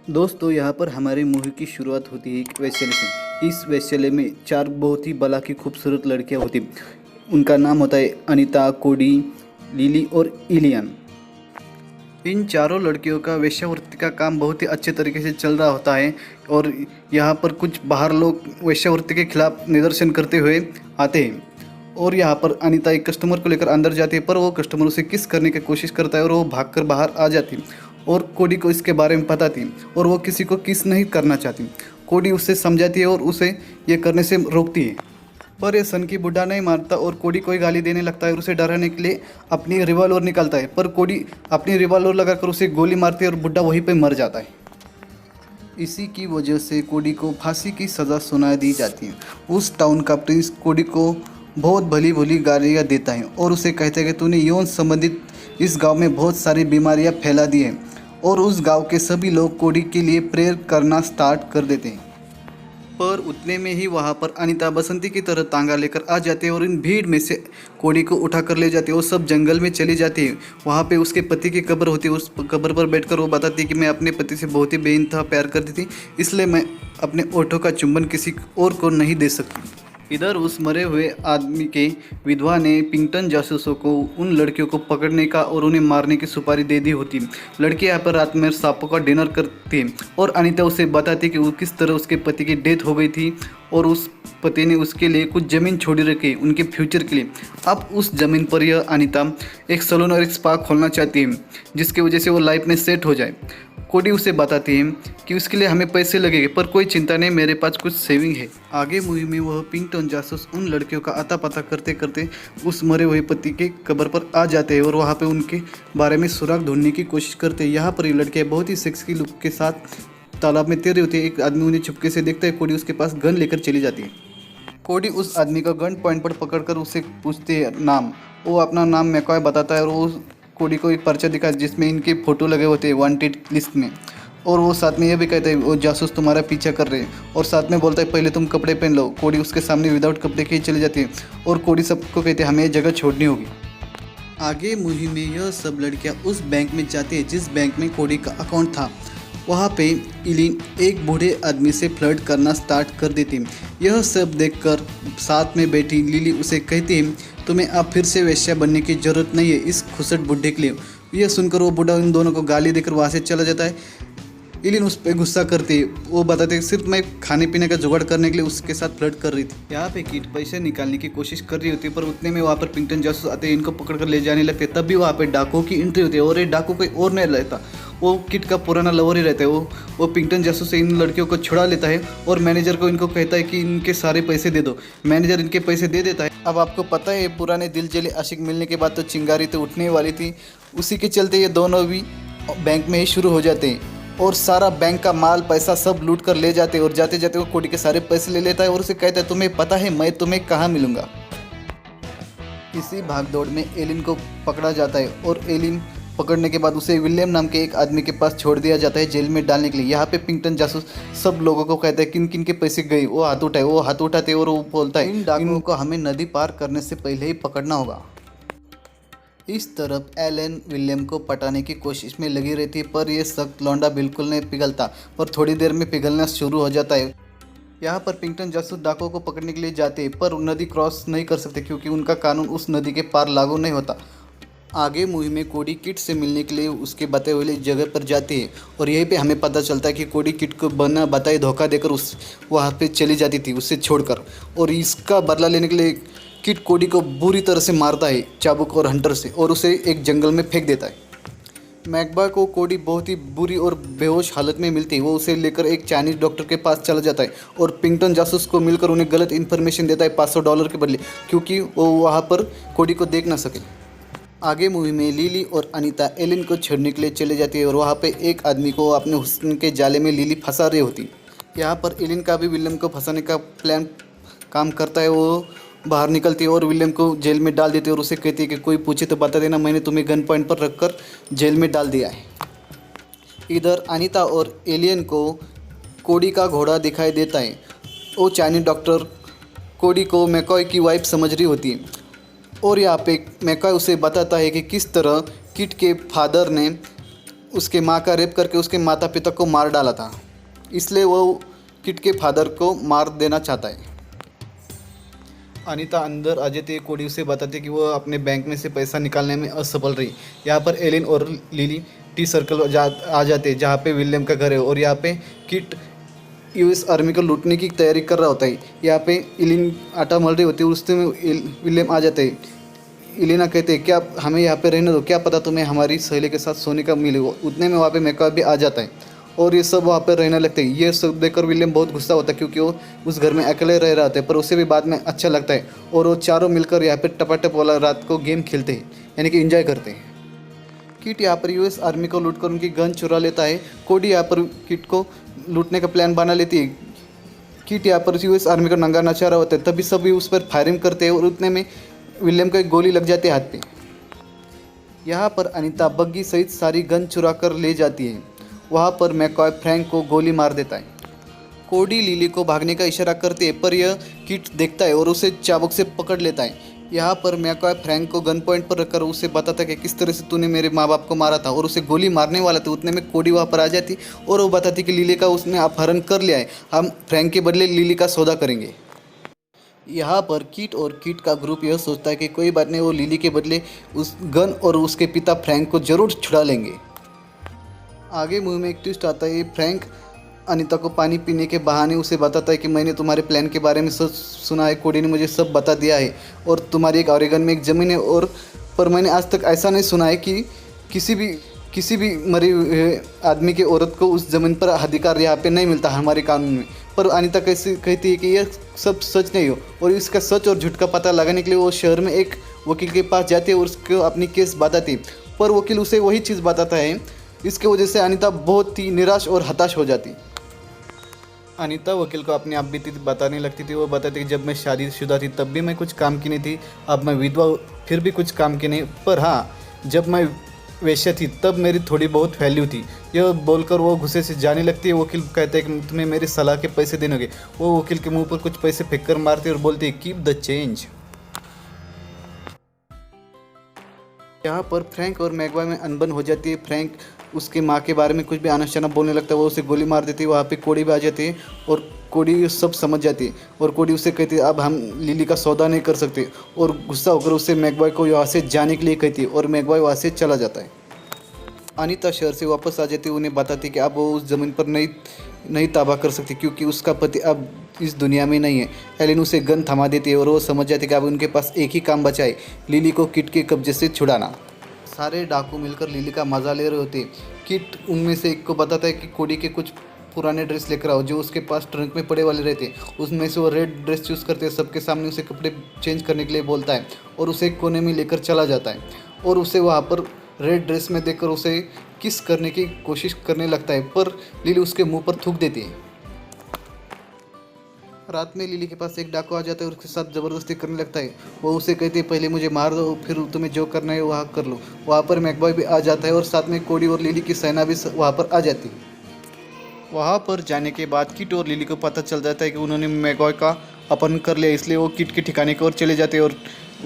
दोस्तों यहाँ पर हमारी मूवी की शुरुआत होती है एक वैश्यालय से। इस वैश्यालय में चार बहुत ही बला की खूबसूरत लड़कियाँ होती। उनका नाम होता है अनीता, कोडी, लिली और इलियन। इन चारों लड़कियों का वेश्यावृत्ति का काम बहुत ही अच्छे तरीके से चल रहा होता है और यहाँ पर कुछ बाहर लोग वेश्यावृत्ति के खिलाफ निदर्शन करते हुए आते हैं। और यहाँ पर अनीता एक कस्टमर को लेकर अंदर जाती है, पर वो कस्टमर उसे किस करने की कोशिश करता है और वो भागकर बाहर आ जाती है और कोडी को इसके बारे में बताती और वो किसी को किस नहीं करना चाहती। कोडी उससे समझाती है और उसे ये करने से रोकती है, पर ये सन की बुढ़ा नहीं मानता और कोडी कोई गाली देने लगता है और उसे डराने के लिए अपनी रिवॉल्वर निकालता है, पर कोडी अपनी रिवॉल्वर लगाकर उसे गोली मारती है और बुढ़ा वहीं पे मर जाता है। इसी की वजह से कोडी को फांसी की सज़ा सुना दी जाती है। उस टाउन का प्रिंस कोडी को बहुत भली भली गालियाँ देता है और उसे कहता है कि तूने यौन संबंधित इस गांव में बहुत सारी बीमारियां फैला दी हैं, और उस गांव के सभी लोग कोडी के लिए प्रेयर करना स्टार्ट कर देते हैं। पर उतने में ही वहाँ पर अनीता बसंती की तरह तांगा लेकर आ जाते हैं और इन भीड़ में से कोडी को उठा कर ले जाते हैं। वो सब जंगल में चली जाती है। वहाँ पे उसके पति की कब्र होती है। उस कब्र पर बैठकर वो बताती है कि मैं अपने पति से बहुत ही बेइंतहा प्यार करती थी, इसलिए मैं अपने ओठों का चुंबन किसी और को नहीं दे सकती। इधर उस मरे हुए आदमी के विधवा ने पिंगटन जासूसों को उन लड़कियों को पकड़ने का और उन्हें मारने की सुपारी दे दी होती। लड़की यहाँ पर रात में सांपों का डिनर करती और अनीता उसे बताती कि वो किस तरह उसके पति की डेथ हो गई थी और उस पति ने उसके लिए कुछ ज़मीन छोड़ी रखी उनके फ्यूचर के लिए। अब उस ज़मीन पर यह अनीता एक सैलून और एक स्पा खोलना चाहती है, जिसकी वजह से वो लाइफ में सेट हो जाए। कोडी उसे बताती है कि उसके लिए हमें पैसे लगेंगे, पर कोई चिंता नहीं, मेरे पास कुछ सेविंग है। आगे मूवी में वह पिंगटन जासूस उन लड़कियों का आता पता करते करते उस मरे हुए पति के कब्र पर आ जाते हैं और वहाँ पे उनके बारे में सुराग ढूंढने की कोशिश करते हैं। यहाँ पर ये लड़कियाँ बहुत ही सेक्स की लुक के साथ तालाब में तैर रही होती है। एक आदमी उन्हें चुपके से देखता है। कोडी उसके पास गन लेकर चली जाती है। कोडी उस आदमी का गन पॉइंट पर पकड़कर उससे पूछती है नाम। वो अपना नाम मैकॉय बताता है और वो कोडी को एक पर्चा दिखा जिसमें इनके फ़ोटो लगे होते हैं वांटेड लिस्ट में, और वो साथ में ये भी कहते हैं वो जासूस तुम्हारा पीछा कर रहे हैं, और साथ में बोलता है पहले तुम कपड़े पहन लो। कोडी उसके सामने विदाउट कपड़े के ही चली जाती है और कोडी सबको कहते हैं हमें ये जगह छोड़नी होगी। आगे मूवी में यह सब लड़कियां उस बैंक में जाती है जिस बैंक में कोडी का अकाउंट था। वहाँ पे इलिन एक बूढ़े आदमी से फ्लर्ट करना स्टार्ट कर देती है। यह सब देखकर साथ में बैठी लिली उसे कहती है तुम्हें अब फिर से वेश्या बनने की ज़रूरत नहीं है इस खुसट बूढ़े के लिए। यह सुनकर वो बूढ़ा इन दोनों को गाली देकर वहाँ से चला जाता है। इलिन उस पर गुस्सा करती है। वो बताते हैं सिर्फ मैं खाने पीने का जुगाड़ करने के लिए उसके साथ फ्लर्ट कर रही थी। यहाँ पे किट पैसे निकालने की कोशिश कर रही होती है, पर उतने में वहाँ पर पिंगटन जासूस आते हैं, इनको पकड़कर ले जाने लगते हैं। तब भी वहाँ पे डाकुओं की एंट्री होती है और ये डाकू कोई और नहीं रहता, वो किट का पुराना लवर ही रहता है। वो पिंगटन जासूस से इन लड़कियों को छुड़ा लेता है और मैनेजर को इनको कहता है कि इनके सारे पैसे दे दो। मैनेजर इनके पैसे दे देता है। अब आपको पता है पुराने दिल जले आशिक मिलने के बाद तो चिंगारी तो उठने वाली थी, उसी के चलते ये दोनों भी बैंक में ही शुरू हो जाते हैं और सारा बैंक का माल पैसा सब लूट कर ले जाते हैं। और जाते जाते वो कोडी के सारे पैसे ले लेता है और उसे कहता है तुम्हें पता है मैं तुम्हें कहाँ मिलूंगा। इसी भागदौड़ में एलिन को पकड़ा जाता है और एलिन पकड़ने के बाद उसे विलियम नाम के एक आदमी के पास छोड़ दिया जाता है जेल में डालने के लिए। यहाँ पे पिंगटन जासूस सब लोगों को कहता है किन किन के पैसे गए, वो हाथ उठाते और वो बोलता है इन डाकुओं को हमें नदी पार करने से पहले ही पकड़ना होगा। इस तरफ एलन विलियम को पटाने की कोशिश में लगी रहती है, पर यह सख्त लौंडा बिल्कुल नहीं पिघलता, पर थोड़ी देर में पिघलना शुरू हो जाता है। यहाँ पर पिंगटन जासूस डाकुओं को पकड़ने के लिए जाते हैं, पर नदी क्रॉस नहीं कर सकते क्योंकि उनका कानून उस नदी के पार लागू नहीं होता। आगे मूवी में कोडी किट से मिलने के लिए उसके बताए हुए जगह पर जाती है और यहीं पे हमें पता चलता है कि कोडी किट को बिना बताए धोखा देकर उस वहाँ पे चली जाती थी उससे छोड़कर, और इसका बदला लेने के लिए किट कोडी को बुरी तरह से मारता है चाबुक और हंटर से और उसे एक जंगल में फेंक देता है। मैकबा को कोडी बहुत ही बुरी और बेहोश हालत में मिलती है। वो उसे लेकर एक चाइनीज़ डॉक्टर के पास चला जाता है और पिंगटन जासूस को मिलकर उन्हें गलत इन्फॉर्मेशन देता है $500 के बदले, क्योंकि वो वहाँ पर कोडी को देख ना सके। आगे मूवी में लिली और अनीता एलिन को छेड़ने के लिए चले जाती है और वहाँ पे एक आदमी को अपने हुस्न के जाले में लिली फंसा रही होती। यहाँ पर एलिन का भी विलियम को फंसाने का प्लान काम करता है। वो बाहर निकलती है और विलियम को जेल में डाल देती है और उसे कहती है कि कोई पूछे तो बता देना मैंने तुम्हें गन पॉइंट पर रखकर जेल में डाल दिया है। इधर अनीता और एलियन को कोडी का घोड़ा दिखाई देता है। वो चाइनीज डॉक्टर कोडी को मैकॉय की वाइफ समझ रही होती है और यहाँ पे मैकॉय उसे बताता है कि किस तरह किट के फादर ने उसके माँ का रेप करके उसके माता पिता को मार डाला था, इसलिए वो किट के फादर को मार देना चाहता है। अनीता अंदर आ जाती है। कोडी उसे बताती है कि वो अपने बैंक में से पैसा निकालने में असफल रही। यहाँ पर एलिन और लिली टी सर्कल आ जाते हैं जहाँ पे विलियम का घर है, और यहाँ पे किट यूएस आर्मी को लूटने की तैयारी कर रहा होता है। यहाँ पे एलिन आटा मल रही होती है, उससे विलियम आ जाते हैं। एलिना कहते हैं क्या हमें यहाँ पे रहने दो, क्या पता तुम्हें हमारी सहेली के साथ सोने का मिले। उतने में वहाँ पे मैकॉय भी आ जाता है और ये सब वहाँ पर रहने लगते हैं। ये सब देखकर विलियम बहुत गुस्सा होता है क्योंकि वो उस घर में अकेले रह रहे थे, पर उसे भी बाद में अच्छा लगता है और वो चारों मिलकर यहाँ पे टपाटप वाला रात को गेम खेलते हैं, यानी कि एंजॉय करते हैं। किट यहाँ पर यूएस आर्मी को लूटकर उनकी गन चुरा लेता है। कोडी यहाँ पर किट को लूटने का प्लान बना लेती है। किट यहाँ पर यूएस आर्मी को नंगा नचा रहा होता है, तभी सभी उस पर फायरिंग करते हैं और उतने में विलियम को एक गोली लग जाती है हाथ पे। यहाँ पर अनीता बग्गी सहित सारी गन चुरा कर ले जाती है। वहाँ पर मैकॉय फ्रैंक को गोली मार देता है। कोडी लिली को भागने का इशारा करती है, पर यह किट देखता है और उसे चाबुक से पकड़ लेता है। यहाँ पर मैकॉय फ्रैंक को गन पॉइंट पर रखकर उसे बताता है कि किस तरह से तूने मेरे माँ बाप को मारा था, और उसे गोली मारने वाला था। उतने में कोडी वहाँ पर आ जाती और वो बताती कि लिली का उसने अपहरण कर लिया है, हम फ्रैंक के बदले लिली का सौदा करेंगे। यहाँ पर किट और किट का ग्रुप यह सोचता है कि कोई बात नहीं, वो लिली के बदले उस गन और उसके पिता फ्रैंक को ज़रूर छुड़ा लेंगे। आगे मूवी में एक ट्विस्ट आता है। फ्रैंक अनीता को पानी पीने के बहाने उसे बताता है कि मैंने तुम्हारे प्लान के बारे में सब सुना है, कोडी ने मुझे सब बता दिया है, और तुम्हारी एक ऑरेगन में एक ज़मीन है, और पर मैंने आज तक ऐसा नहीं सुना है कि किसी भी मरे हुए आदमी के औरत को उस ज़मीन पर अधिकार यहाँ पे नहीं मिलता हमारे कानून में। पर अनीता कैसे कहती है कि यह सब सच नहीं हो, और इसका सच और झूठ का पता लगाने के लिए वो शहर में एक वकील के पास जाती है और उसको अपनी केस बताती है, पर वकील उसे वही चीज़ बताता है। इसके वजह से अनीता बहुत ही निराश और हताश हो जाती। अनीता वकील को अपनी आप बीती बताने लगती थी। वो बताती कि जब मैं शादीशुदा थी तब भी मैं कुछ काम की नहीं थी, अब मैं विधवा फिर भी कुछ काम की नहीं, पर हाँ जब मैं वेश्या थी तब मेरी थोड़ी बहुत वैल्यू थी। यह बोलकर वो गुस्से से जाने लगती है। वकील कहते हैं कि तुम्हें मेरी सलाह के पैसे देनोगे। वो वकील के मुंह पर कुछ पैसे फेंक कर मारती है और बोलती है कीप द चेंज। यहाँ पर फ्रैंक और मैकॉय में अनबन हो जाती है। फ्रैंक उसके माँ के बारे में कुछ भी आना बोलने लगता है, वो उसे गोली मार देती है। वहाँ पे कोडी भी आ जाती है और कोडी सब समझ जाती है, और कोडी उसे कहती है अब हम लिली का सौदा नहीं कर सकते, और गुस्सा होकर उसे मैकॉय को वहाँ से जाने के लिए कहती है, और मैकॉय वहाँ से चला जाता है। अनीता शहर से वापस आ जाती है। उन्हें बताती कि अब वो उस ज़मीन पर नहीं ताबा कर सकती क्योंकि उसका पति अब इस दुनिया में नहीं है। एलिन उसे गन थमा देती है और वो समझ जाती है कि अब उनके पास एक ही काम बचा है, लिली को किट के कब्जे से छुड़ाना। सारे डाकू मिलकर लिली का मजा ले रहे होते हैं। किट उनमें से एक को बताता है कि कोडी के कुछ पुराने ड्रेस लेकर आओ जो उसके पास ट्रंक में पड़े वाले रहते हैं। उसमें से वो रेड ड्रेस चूज़ करते हैं। सबके सामने उसे कपड़े चेंज करने के लिए बोलता है और उसे एक कोने में लेकर चला जाता है, और उसे वहाँ पर रेड ड्रेस में देखकर उसे किस करने की कोशिश करने लगता है, पर लिली उसके मुंह पर थूक देती है। रात में लिली के पास एक डाकू आ जाता है और उसके साथ ज़बरदस्ती करने लगता है। वो उसे कहती है पहले मुझे मार दो, फिर तुम्हें जो करना है वहाँ कर लो। वहाँ पर मैकॉय भी आ जाता है और साथ में कोडी और लिली की सेना भी वहाँ पर आ जाती है। वहाँ पर जाने के बाद किट और लिली को पता चल जाता है कि उन्होंने मैकॉय का अपहरण कर लिया, इसलिए वो किट के ठिकाने की ओर चले जाते हैं और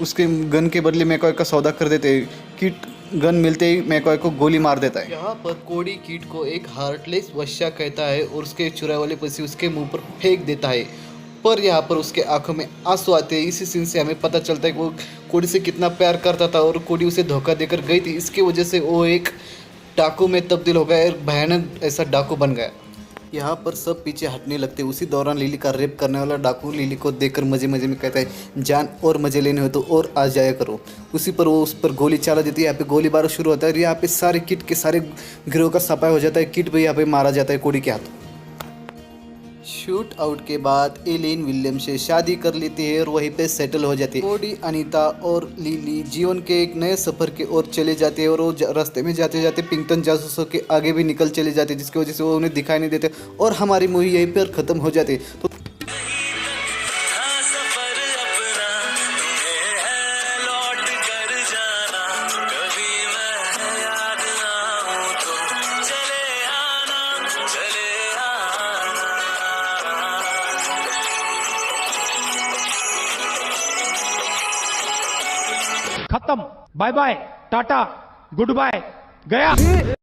उसके गन के बदले मैकॉय का सौदा कर देते हैं। किट गन मिलते ही मैकॉय को गोली मार देता है। यहाँ पर कोडी किट को एक हार्टलेस वश्या कहता है और उसके चुराए वाले पैसे उसके मुंह पर फेंक देता है, पर यहाँ पर उसके आंखों में आंसू आते हैं। इसी सीन से हमें पता चलता है कि वो कोडी से कितना प्यार करता था और कोडी उसे धोखा देकर गई थी। इसकी वजह से वो एक डाकू में तब्दील हो गया और भयानक ऐसा डाकू बन गया। यहाँ पर सब पीछे हटने लगते। उसी दौरान लिली का रेप करने वाला डाकू लिली को देखकर मजे मजे में कहता है जान और मजे लेने हो तो और आ जाया करो। उसी पर वो उस पर गोली चला देती है। यहाँ पे गोलीबार शुरू होता है और यहाँ पे सारे किट के सारे गिरोह का सफाया हो जाता है। किट भी यहाँ पे मारा जाता है कोडी के हाथ। शूट आउट के बाद एलिन विलियम से शादी कर लेती है और वहीं पे सेटल हो जाती है। कोडी अनीता और लिली जीवन के एक नए सफर की ओर चले जाते हैं और वो रास्ते में जाते जाते पिंगटन जासूसों के आगे भी निकल चले जाते हैं, जिसकी वजह से वो उन्हें दिखाई नहीं देते और हमारी मूवी यहीं पर ख़त्म हो जाती है। तो खत्म, bye bye, tata, good bye, गया।